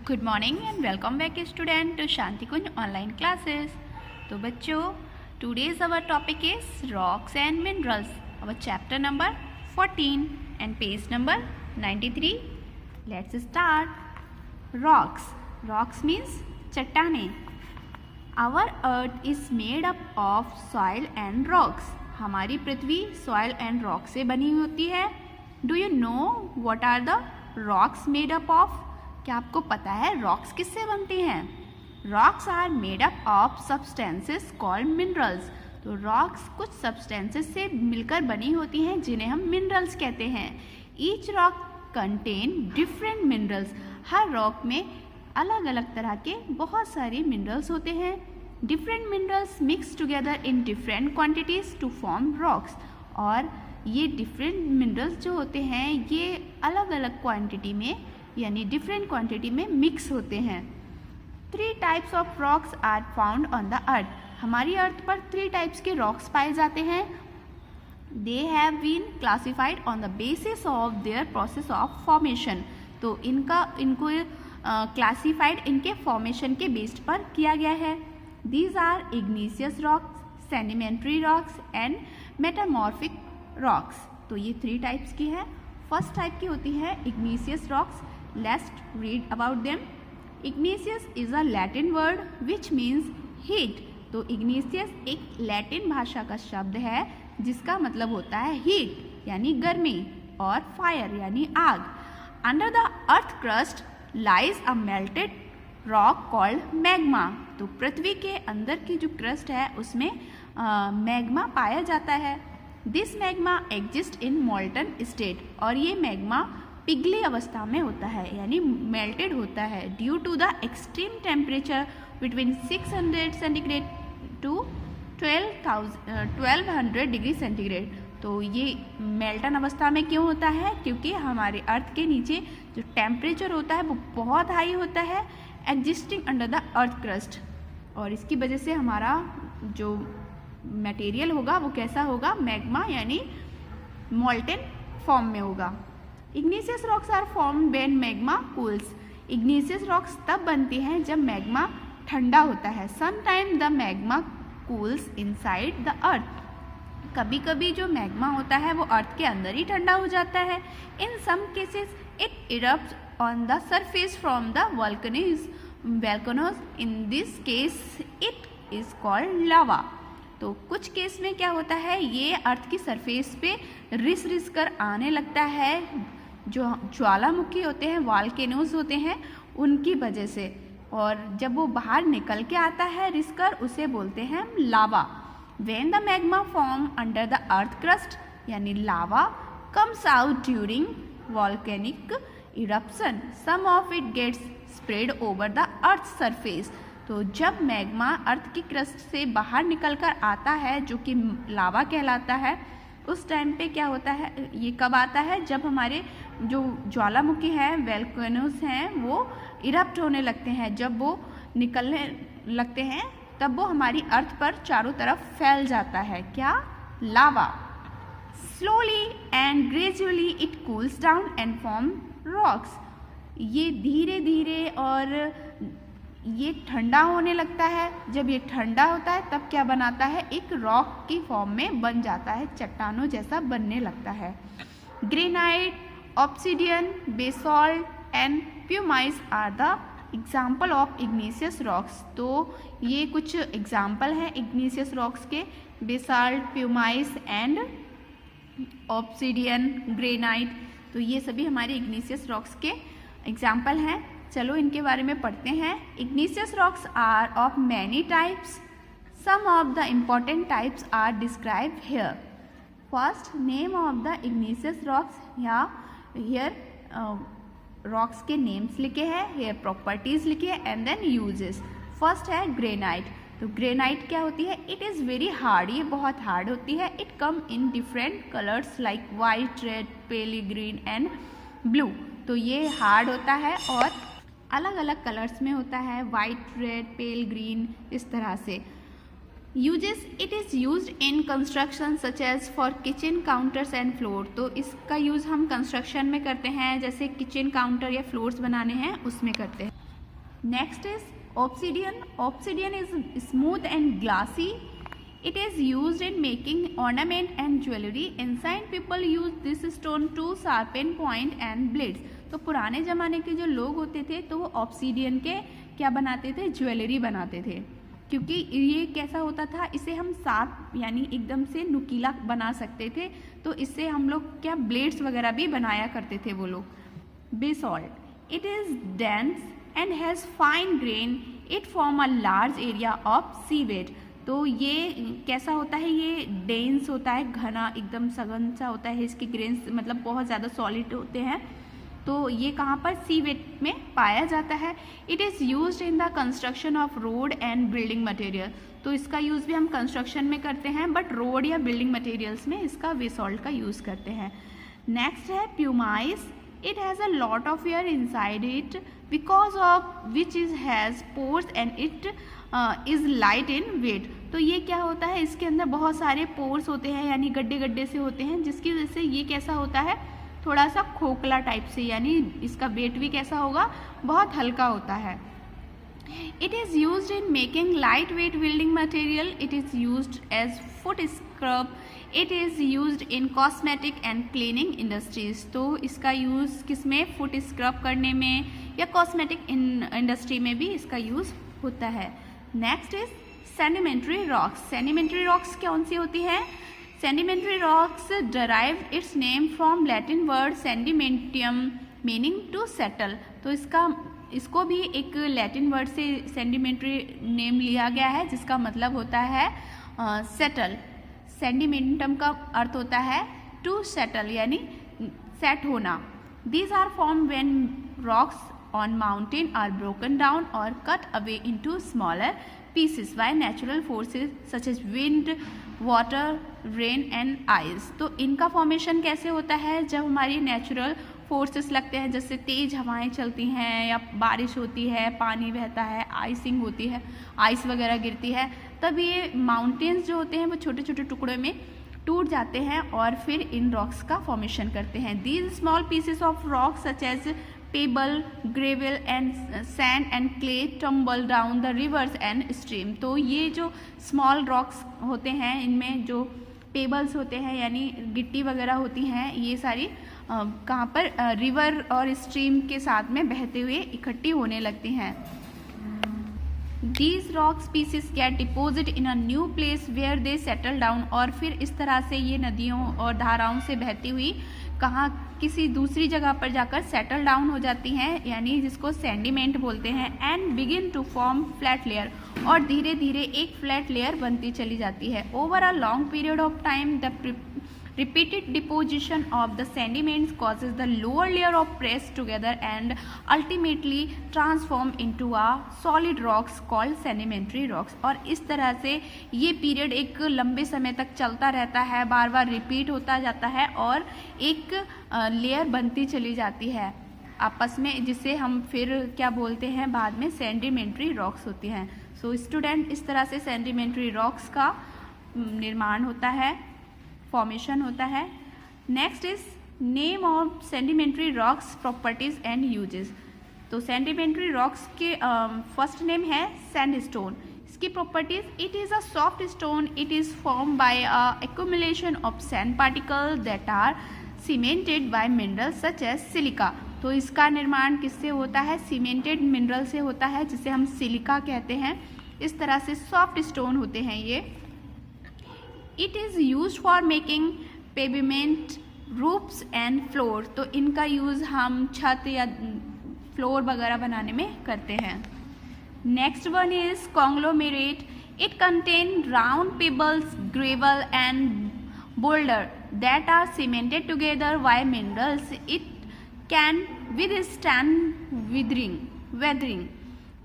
Good morning and welcome back student to Shanti Kunj online classes. तो बच्चों, today's our topic is rocks and minerals, our chapter number 14 and page number 93। Let's start. Rocks means चट्टाने। Our earth is made up of soil and rocks. हमारी पृथ्वी soil and rock से बनी होती है। Do you know what are the rocks made up of? क्या आपको पता है रॉक्स किससे बनती हैं? Rocks are made up of substances called minerals. तो रॉक्स कुछ सब्सटेंसेस से मिलकर बनी होती हैं जिन्हें हम मिनरल्स कहते हैं। Each rock contain different minerals. हर रॉक में अलग अलग तरह के बहुत सारे मिनरल्स होते हैं। Different minerals mix together in different quantities to form rocks. और ये डिफरेंट मिनरल्स जो होते हैं ये अलग अलग क्वांटिटी में यानी डिफरेंट क्वांटिटी में मिक्स होते हैं। 3 types of rocks are found on the earth. हमारी अर्थ पर 3 टाइप्स के रॉक्स पाए जाते हैं। They have been classified on the basis of their process of formation. तो इनको क्लासिफाइड इनके फॉर्मेशन के बेस्ड पर किया गया है। These are igneous rocks, sedimentary rocks and metamorphic rocks. तो ये 3 टाइप्स की है। फर्स्ट टाइप की होती है इग्नीशियस rocks. Let's read about them. Igneous is a Latin word which means heat. तो igneous एक लैटिन भाषा का शब्द है जिसका मतलब होता है हीट यानी गर्मी और फायर यानी आग। Under the earth crust lies a melted rock called magma. तो पृथ्वी के अंदर की जो क्रस्ट है उसमें मैग्मा पाया जाता है। This magma exists in molten state. और ये मैग्मा पिघली अवस्था में होता है यानी मेल्टेड होता है due to the extreme temperature between 600 centigrade to 1200 degree centigrade. तो ये मेल्टन अवस्था में क्यों होता है? क्योंकि हमारे अर्थ के नीचे जो टेम्परेचर होता है वो बहुत हाई होता है existing under the earth crust. और इसकी वजह से हमारा जो मटेरियल होगा वो कैसा होगा? मैग्मा यानी मोल्टेन फॉर्म में होगा। Igneous rocks are formed when magma cools. Igneous rocks तब बनती हैं जब मैग्मा ठंडा होता है। Sometime the magma cools inside the earth. कभी कभी जो मैग्मा होता है वो अर्थ के अंदर ही ठंडा हो जाता है। In some cases it erupts on the surface from the volcanoes. In this case it is called lava. तो कुछ केस में क्या होता है, ये अर्थ की सरफेस पे रिस कर आने लगता है। जो ज्वालामुखी होते हैं, वॉल्केनोज होते हैं, उनकी वजह से। और जब वो बाहर निकल के आता है रिस कर, उसे बोलते हैं lava. When the magma form under the earth crust यानी lava comes out during volcanic eruption, some of it gets spread over the earth surface. तो जब मैग्मा अर्थ की क्रस्ट से बाहर निकल कर आता है जो कि लावा कहलाता है, उस टाइम पे क्या होता है, ये कब आता है? जब हमारे जो ज्वालामुखी हैं, वोल्केनोज हैं, वो इरप्ट होने लगते हैं। जब वो निकलने लगते हैं तब वो हमारी अर्थ पर चारों तरफ फैल जाता है। क्या? Lava. Slowly and gradually it cools down and form rocks. ये धीरे धीरे और ये ठंडा होने लगता है। जब ये ठंडा होता है तब क्या बनाता है? एक रॉक की फॉर्म में बन जाता है, चट्टानों जैसा बनने लगता है। Granite, obsidian, basalt and pumice are the example of igneous rocks. तो ये कुछ एग्जाम्पल हैं इग्नीशियस रॉक्स के, basalt, pumice and obsidian, granite. तो ये सभी हमारे इग्नीशियस रॉक्स के एग्जाम्पल हैं। चलो इनके बारे में पढ़ते हैं। Igneous rocks are of many types. Some of the important types are describe here. First, name of the igneous rocks. या हेयर रॉक्स के नेम्स लिखे हैं, हेयर प्रॉपर्टीज लिखे हैं एंड देन यूजेस। फर्स्ट है ग्रेनाइट। तो ग्रेनाइट क्या होती है? It is very hard. ये बहुत हार्ड होती है। It come in different colours like white, red, pale green and blue. तो ये हार्ड होता है और अलग अलग कलर्स में होता है, वाइट, रेड, पेल ग्रीन, इस तरह से। Uses, it is used in construction such as for kitchen counters and floor. तो इसका यूज़ हम कंस्ट्रक्शन में करते हैं, जैसे किचन काउंटर या फ्लोर्स बनाने हैं उसमें करते हैं। Next is obsidian. Obsidian is smooth and glassy. It is used in making ornament and jewelry. Ancient people used this stone to sharpen point and blades. तो पुराने ज़माने के जो लोग होते थे तो वो ऑब्सीडियन के क्या बनाते थे, ज्वेलरी बनाते थे, क्योंकि ये कैसा होता था, इसे हम शार्प यानी एकदम से नुकीला बना सकते थे, तो इससे हम लोग क्या ब्लेड्स वगैरह भी बनाया करते थे वो लोग। Basalt, it is dense and has fine grain, it form a large area of seaweed. तो ये कैसा होता है, ये डेंस होता है, घना एकदम सघन सा होता है, इसके ग्रेन्स मतलब बहुत ज़्यादा सॉलिड होते हैं। तो ये कहाँ पर, सीवेड में पाया जाता है। It is used in the construction of road and building material. तो इसका यूज़ भी हम कंस्ट्रक्शन में करते हैं, बट रोड या बिल्डिंग मटेरियल्स में इसका बेसॉल्ट का यूज़ करते हैं। नेक्स्ट है pumice. It has a lot of air inside it because of which is has pores and it is light in weight. तो ये क्या होता है, इसके अंदर बहुत सारे पोर्स होते हैं, यानी गड्ढे गड्ढे से होते हैं, जिसकी वजह से ये कैसा होता है, थोड़ा सा खोखला टाइप से, यानी इसका वेट भी कैसा होगा, बहुत हल्का होता है। It is used in making light weight building material. It is used as foot scrub. It is used in cosmetic and cleaning industries. तो इसका यूज़ किस में, फुट स्क्रब करने में या कॉस्मेटिक इंडस्ट्री में भी इसका यूज़ होता है। Next is sedimentary rocks. Sedimentary rocks कौन सी होती हैं? Sedimentary rocks derived its name from Latin word sedimentum meaning to settle। तो इसको भी एक लैटिन वर्ड से सेडिमेंट्री नेम लिया गया है, जिसका मतलब होता है सेटल। सेडिमेंटम का अर्थ होता है टू सेटल, यानी सेट होना। These are formed when rocks on mountain are broken down or cut away into smaller pieces by natural forces such as wind, water, rain and ice। तो इनका formation कैसे होता है, जब हमारी नेचुरल फोर्सेस लगते हैं, जैसे तेज़ हवाएं चलती हैं या बारिश होती है, पानी बहता है, आइसिंग होती है, आइस वगैरह गिरती है, तब ये माउंटेन्स जो होते हैं वो छोटे छोटे टुकड़ों में टूट जाते हैं और फिर इन रॉक्स का फॉर्मेशन करते हैं। These small pieces of rocks such as pebble, gravel and sand and clay tumble down the rivers and stream. तो ये जो स्मॉल रॉक्स होते हैं, इनमें जो पेबल्स होते हैं यानी गिट्टी वगैरह होती हैं, ये सारी कहाँ पर, रिवर और स्ट्रीम के साथ में बहते हुए इकट्ठी होने लगती हैं। These rock species get deposited in a new place where they settle down। और फिर इस तरह से ये नदियों और धाराओं से बहती हुई कहाँ, किसी दूसरी जगह पर जाकर सेटल डाउन हो जाती हैं, यानी जिसको सेडिमेंट बोलते हैं। And begin to form flat layer, और धीरे धीरे एक फ्लैट लेयर बनती चली जाती है। Over a long period of time the repeated deposition of the sediments causes the lower layer of press together and ultimately transform into a solid rocks called sedimentary rocks। और इस तरह से ये period एक लंबे समय तक चलता रहता है, बार बार रिपीट होता जाता है और एक लेयर बनती चली जाती है आपस में, जिसे हम फिर क्या बोलते हैं बाद में, सेडिमेंट्री रॉक्स होती हैं। सो स्टूडेंट, इस तरह से सेडिमेंट्री रॉक्स का निर्माण होता है, फॉर्मेशन होता है। Next is name of sedimentary rocks, properties and uses. तो सेडिमेंट्री रॉक्स के फर्स्ट नेम है सैंडस्टोन। इसकी properties, it is a soft stone, it is form by accumulation of sand particle that are cemented by minerals such as silica. तो इसका निर्माण किससे होता है, सीमेंटेड मिनरल से होता है, जिसे हम सिलिका कहते हैं। इस तरह से सॉफ्ट स्टोन होते हैं ये। It is use for making pavement, roofs and floor. तो इनका यूज़ हम छत या फ्लोर वगैरह बनाने में करते हैं। Next one is conglomerate. It contain round pebbles, gravel and boulder that are cemented together by minerals. It can withstand weathering.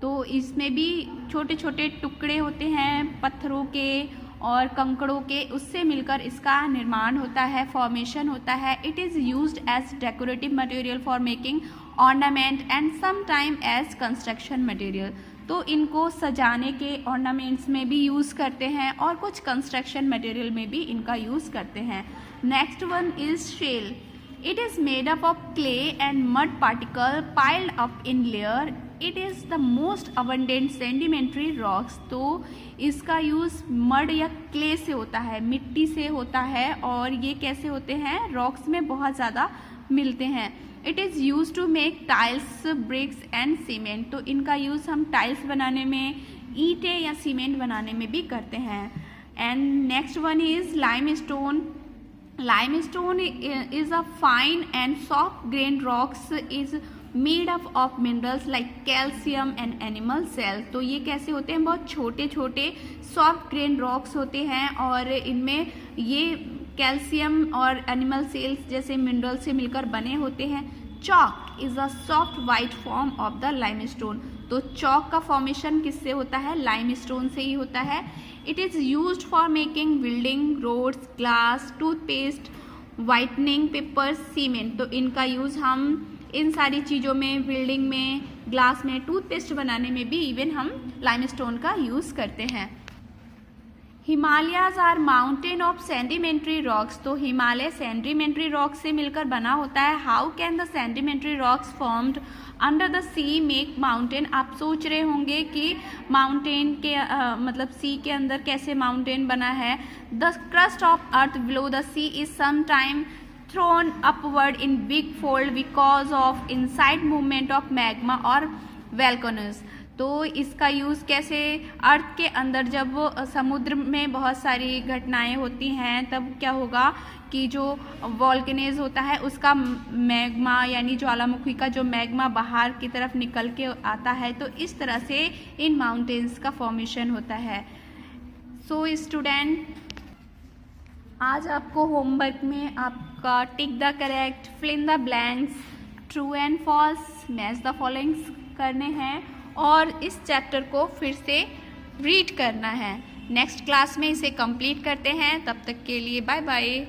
तो इसमें भी छोटे छोटे टुकड़े होते हैं पत्थरों के और कंकड़ों के, उससे मिलकर इसका निर्माण होता है, फॉर्मेशन होता है। It is used as decorative material for making ornament and some time as construction material. तो इनको सजाने के ऑर्नामेंट्स में भी यूज़ करते हैं और कुछ कंस्ट्रक्शन मटेरियल में भी इनका यूज़ करते हैं। Next one is shale. It is made up of clay and mud particle piled up in layer. It is the most abundant sedimentary rocks. तो इसका यूज़ मड या क्ले से होता है, मिट्टी से होता है, और ये कैसे होते हैं, रॉक्स में बहुत ज़्यादा मिलते हैं। It is use to make tiles, bricks and cement. तो इनका यूज़ हम टाइल्स बनाने में, ईंटें या सीमेंट बनाने में भी करते हैं। And next one is limestone. Limestone is a fine and soft grained rocks is made up of minerals like calcium and animal cells। तो ये कैसे होते हैं, बहुत छोटे छोटे सॉफ्ट ग्रेन रॉक्स होते हैं, और इनमें ये कैल्शियम और एनिमल सेल्स जैसे मिनरल से मिलकर बने होते हैं। Chalk is a soft white form of the limestone. तो चॉक का फॉर्मेशन किससे होता है, लाइमस्टोन से ही होता है। It is used for making building, roads, glass, toothpaste, whitening papers, cement. तो इनका यूज़ हम इन सारी चीज़ों में, बिल्डिंग में, ग्लास में, टूथपेस्ट बनाने में भी इवन हम लाइमस्टोन का यूज़ करते हैं। Himalayas are mountain of sedimentary rocks. तो हिमालय सेडिमेंट्री रॉक्स से मिलकर बना होता है। How can the sedimentary rocks formed under the sea make mountain. आप सोच रहे होंगे कि माउंटेन के मतलब सी के अंदर कैसे माउंटेन बना है। The crust of earth below the sea is sometime thrown upward in big fold because of inside movement of magma और वोल्केनोज। तो इसका यूज़ कैसे, अर्थ के अंदर जब समुद्र में बहुत सारी घटनाएं होती हैं तब क्या होगा कि जो वोल्केनेज होता है उसका मैग्मा यानी ज्वालामुखी का जो मैग्मा बाहर की तरफ निकल के आता है, तो इस तरह से इन माउंटेन्स का फॉर्मेशन होता है। सो स्टूडेंट, आज आपको होमवर्क में आपका tick the correct, fill in the blanks, true and false, match the followings करने हैं और इस चैप्टर को फिर से रीड करना है। नेक्स्ट क्लास में इसे कंप्लीट करते हैं। तब तक के लिए बाय बाय।